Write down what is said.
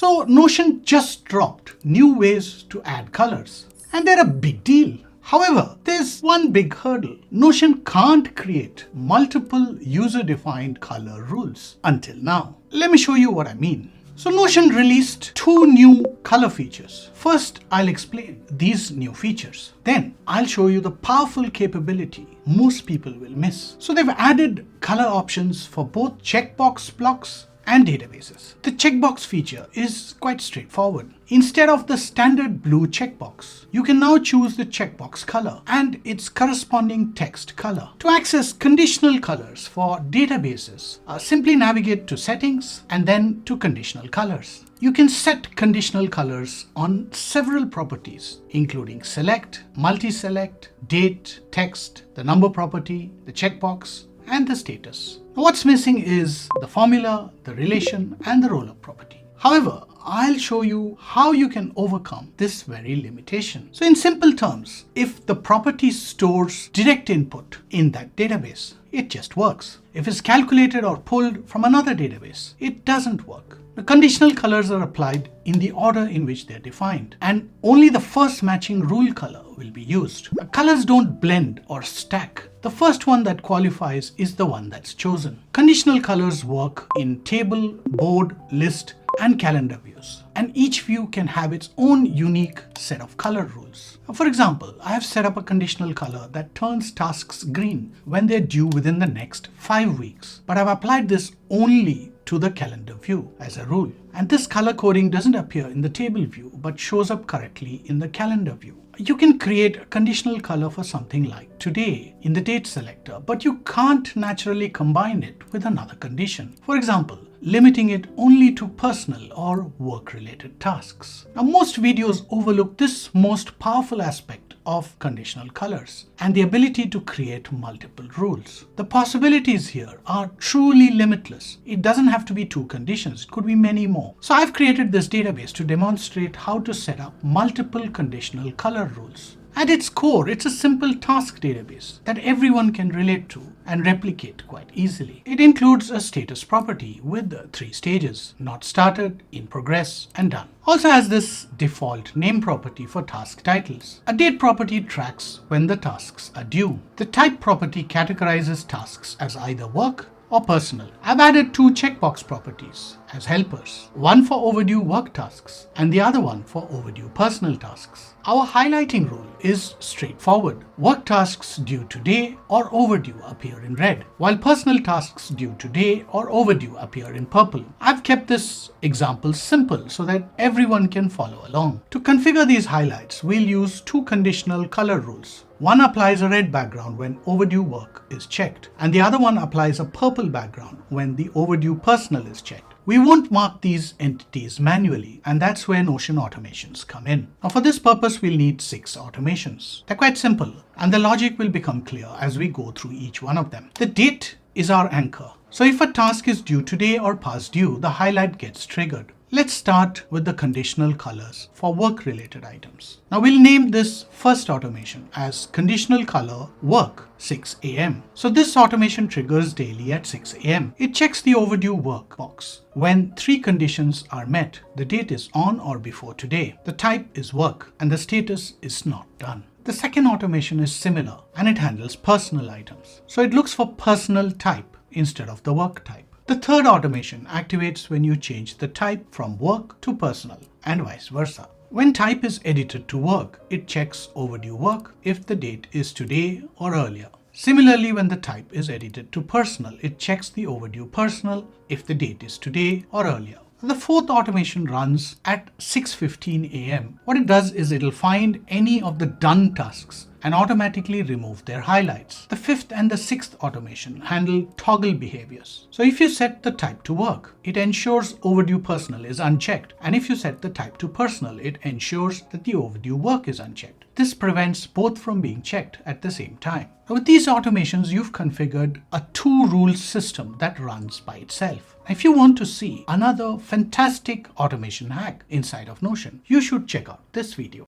So Notion just dropped new ways to add colors, and they're a big deal. However, there's one big hurdle. Notion can't create multiple user-defined color rules until now. Let me show you what I mean. So Notion released two new color features. First, I'll explain these new features. Then I'll show you the powerful capability most people will miss. So they've added color options for both checkbox blocks and databases. The checkbox feature is quite straightforward. Instead of the standard blue checkbox, you can now choose the checkbox color and its corresponding text color. To access conditional colors for databases, simply navigate to Settings and then to Conditional Colors. You can set conditional colors on several properties, including Select, Multi-Select, Date, Text, the Number property, the checkbox, and the status. Now, what's missing is the formula, the relation, and the rollup property. However, I'll show you how you can overcome this very limitation. So in simple terms, if the property stores direct input in that database, it just works. If it's calculated or pulled from another database, it doesn't work. The conditional colors are applied in the order in which they're defined, and only the first matching rule color will be used. The colors don't blend or stack. The first one that qualifies is the one that's chosen. Conditional colors work in table, board, list, and calendar views, and each view can have its own unique set of color rules. For example, I have set up a conditional color that turns tasks green when they're due within the next 5 weeks, but I've applied this only to the calendar view as a rule. And this color coding doesn't appear in the table view, but shows up correctly in the calendar view. You can create a conditional color for something like today in the date selector, but you can't naturally combine it with another condition. For example, limiting it only to personal or work-related tasks. Now, most videos overlook this most powerful aspect of conditional colors and the ability to create multiple rules. The possibilities here are truly limitless. It doesn't have to be 2 conditions, it could be many more. So I've created this database to demonstrate how to set up multiple conditional color rules. At its core, it's a simple task database that everyone can relate to and replicate quite easily. It includes a status property with 3 stages: not started, in progress, and done. Also has this default name property for task titles. A date property tracks when the tasks are due. The type property categorizes tasks as either work or personal. I've added 2 checkbox properties as helpers, one for overdue work tasks and the other one for overdue personal tasks. Our highlighting rule is straightforward. Work tasks due today or overdue appear in red, while personal tasks due today or overdue appear in purple. I've kept this example simple so that everyone can follow along. To configure these highlights, we'll use 2 conditional color rules. One applies a red background when overdue work is checked, and the other one applies a purple background when the overdue personal is checked. We won't mark these entities manually, and that's where Notion automations come in. Now, for this purpose, we'll need 6 automations. They're quite simple, and the logic will become clear as we go through each one of them. The date is our anchor. So if a task is due today or past due, the highlight gets triggered. Let's start with the conditional colors for work-related items. Now we'll name this first automation as conditional color work 6 a.m. So this automation triggers daily at 6 a.m. It checks the overdue work box when 3 conditions are met. The date is on or before today, the type is work, and the status is not done. The second automation is similar, and it handles personal items. So it looks for personal type instead of the work type. The third automation activates when you change the type from work to personal and vice versa. When type is edited to work, it checks overdue work if the date is today or earlier. Similarly, when the type is edited to personal, it checks the overdue personal if the date is today or earlier. The fourth automation runs at 6:15 a.m. What it does is it'll find any of the done tasks and automatically remove their highlights. The fifth and the sixth automation handle toggle behaviors. So if you set the type to work, it ensures overdue personal is unchecked. And if you set the type to personal, it ensures that the overdue work is unchecked. This prevents both from being checked at the same time. Now, with these automations, you've configured a 2-rule system that runs by itself. If you want to see another fantastic automation hack inside of Notion, you should check out this video.